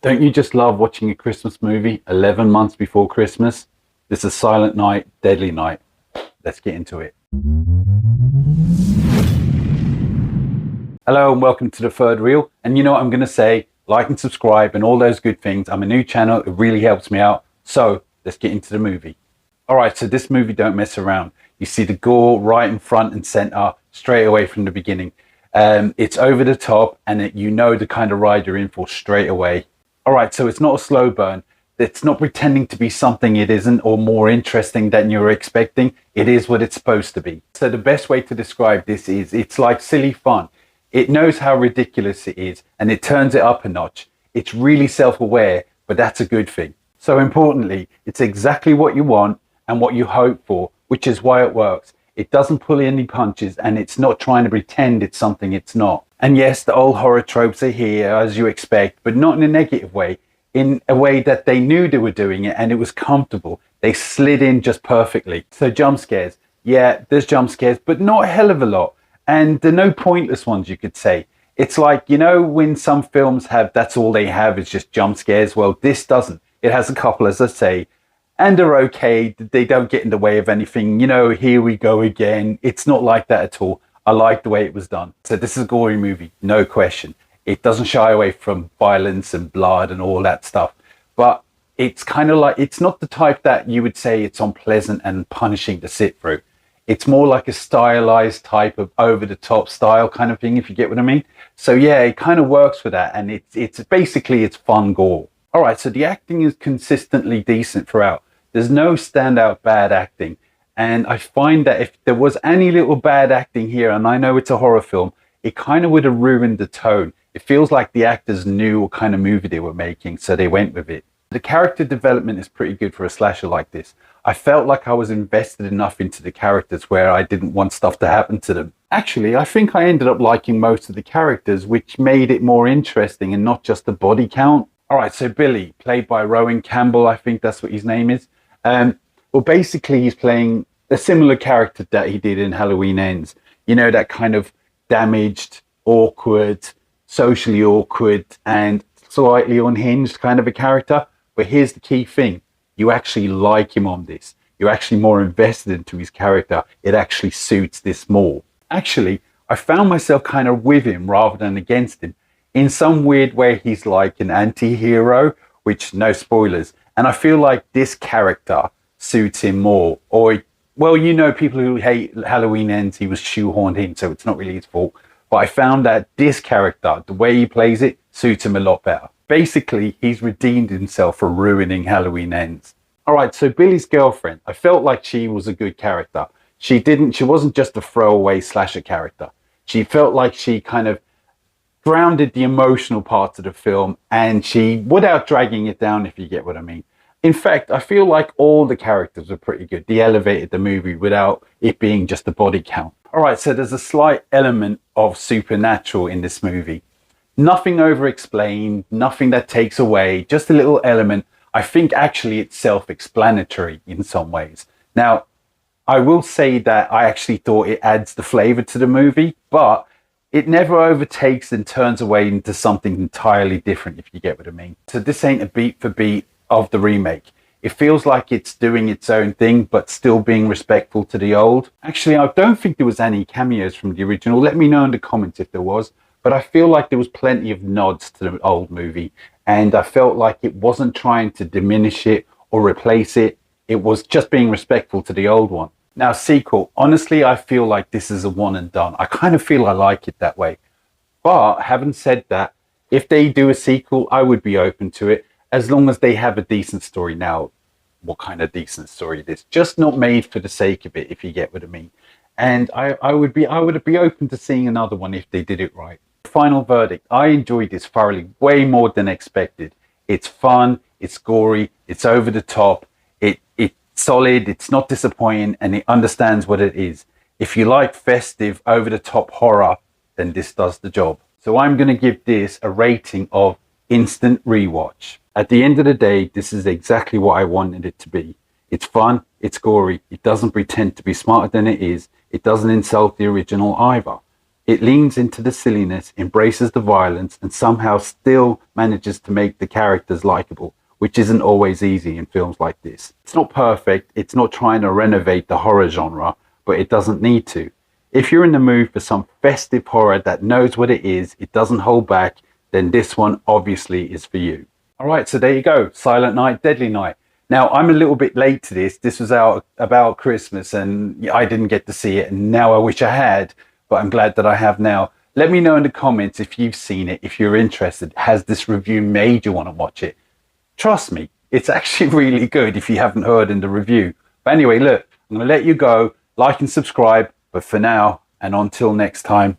Don't you just love watching a Christmas movie 11 months before Christmas? This is Silent Night, Deadly Night. Let's get into it. Hello and welcome to the third reel. And you know what I'm going to say? Like and subscribe and all those good things. I'm a new channel. It really helps me out. So let's get into the movie. All right, so this movie don't mess around. You see the gore right in front and center straight away from the beginning. It's over the top and you know the kind of ride you're in for straight away. All right, so it's not a slow burn. It's not pretending to be something it isn't or more interesting than you're expecting. It is what it's supposed to be. So the best way to describe this is it's like silly fun. It knows how ridiculous it is and it turns it up a notch. It's really self-aware, but that's a good thing. So importantly, it's exactly what you want and what you hope for, which is why it works. It doesn't pull any punches and it's not trying to pretend it's something it's not. And yes, the old horror tropes are here as you expect, but not in a negative way, in a way that they knew they were doing it and it was comfortable. They slid in just perfectly. So jump scares, yeah, there's jump scares, but not a hell of a lot. And there are no pointless ones, you could say. It's like, you know, when some films have, that's all they have is just jump scares. Well, this doesn't. It has a couple, as I say, and they're okay. They don't get in the way of anything. You know, here we go again. It's not like that at all. I like the way it was done. So this is a gory movie, no question. It doesn't shy away from violence and blood and all that stuff. But it's kind of like, it's not the type that you would say it's unpleasant and punishing to sit through. It's more like a stylized type of over-the-top style kind of thing, if you get what I mean. So yeah, it kind of works for that. And it's basically, it's fun gore. All right, so the acting is consistently decent throughout. There's no standout bad acting. And I find that if there was any little bad acting here, and I know it's a horror film, it kind of would have ruined the tone. It feels like the actors knew what kind of movie they were making, so they went with it. The character development is pretty good for a slasher like this. I felt like I was invested enough into the characters where I didn't want stuff to happen to them. Actually, I think I ended up liking most of the characters, which made it more interesting and not just the body count. All right, so Billy, played by Rowan Campbell, I think that's what his name is. Well, basically, he's playing a similar character that he did in Halloween Ends. You know, that kind of damaged, awkward, socially awkward, and slightly unhinged kind of a character. But here's the key thing. You actually like him on this. You're actually more invested into his character. It actually suits this more. Actually, I found myself kind of with him rather than against him. In some weird way, he's like an anti-hero, which no spoilers. And I feel like this character suits him more. Or, well, you know, people who hate Halloween Ends, he was shoehorned in, so it's not really his fault. But I found that this character, the way he plays it, suits him a lot better. Basically, he's redeemed himself for ruining Halloween Ends. All right, so Billy's girlfriend, I felt like she was a good character. She wasn't just a throwaway slasher character. She felt like she kind of grounded the emotional parts of the film, and she, without dragging it down, if you get what I mean. In fact, I feel like all the characters are pretty good. They elevated the movie without it being just a body count. All right, so there's a slight element of supernatural in this movie. Nothing over-explained, nothing that takes away, just a little element. I think actually it's self-explanatory in some ways. Now, I will say that I actually thought it adds the flavor to the movie, but it never overtakes and turns away into something entirely different, if you get what I mean. So this ain't a beat for beat of the remake. It feels like it's doing its own thing, but still being respectful to the old. Actually, I don't think there was any cameos from the original. Let me know in the comments if there was. But I feel like there was plenty of nods to the old movie. And I felt like it wasn't trying to diminish it or replace it. It was just being respectful to the old one. Now, sequel. Honestly, I feel like this is a one and done. I kind of feel I like it that way. But having said that, if they do a sequel, I would be open to it. As long as they have a decent story. Now, what kind of decent story it is? Just not made for the sake of it, if you get what I mean. And I would be open to seeing another one if they did it right. Final verdict. I enjoyed this thoroughly, way more than expected. It's fun, it's gory, it's over the top, it's solid, it's not disappointing, and it understands what it is. If you like festive, over the top horror, then this does the job. So I'm going to give this a rating of instant rewatch. At the end of the day, this is exactly what I wanted it to be. It's fun, it's gory, it doesn't pretend to be smarter than it is, it doesn't insult the original either. It leans into the silliness, embraces the violence, and somehow still manages to make the characters likable, which isn't always easy in films like this. It's not perfect, it's not trying to renovate the horror genre, but it doesn't need to. If you're in the mood for some festive horror that knows what it is, it doesn't hold back, then this one obviously is for you. Alright, so there you go, Silent Night, Deadly Night. Now, I'm a little bit late to this. This was out about Christmas and I didn't get to see it, and now I wish I had, but I'm glad that I have now. Let me know in the comments if you've seen it, if you're interested. Has this review made you want to watch it? Trust me, it's actually really good if you haven't heard in the review. But anyway, look, I'm going to let you go. Like and subscribe. But for now, and until next time,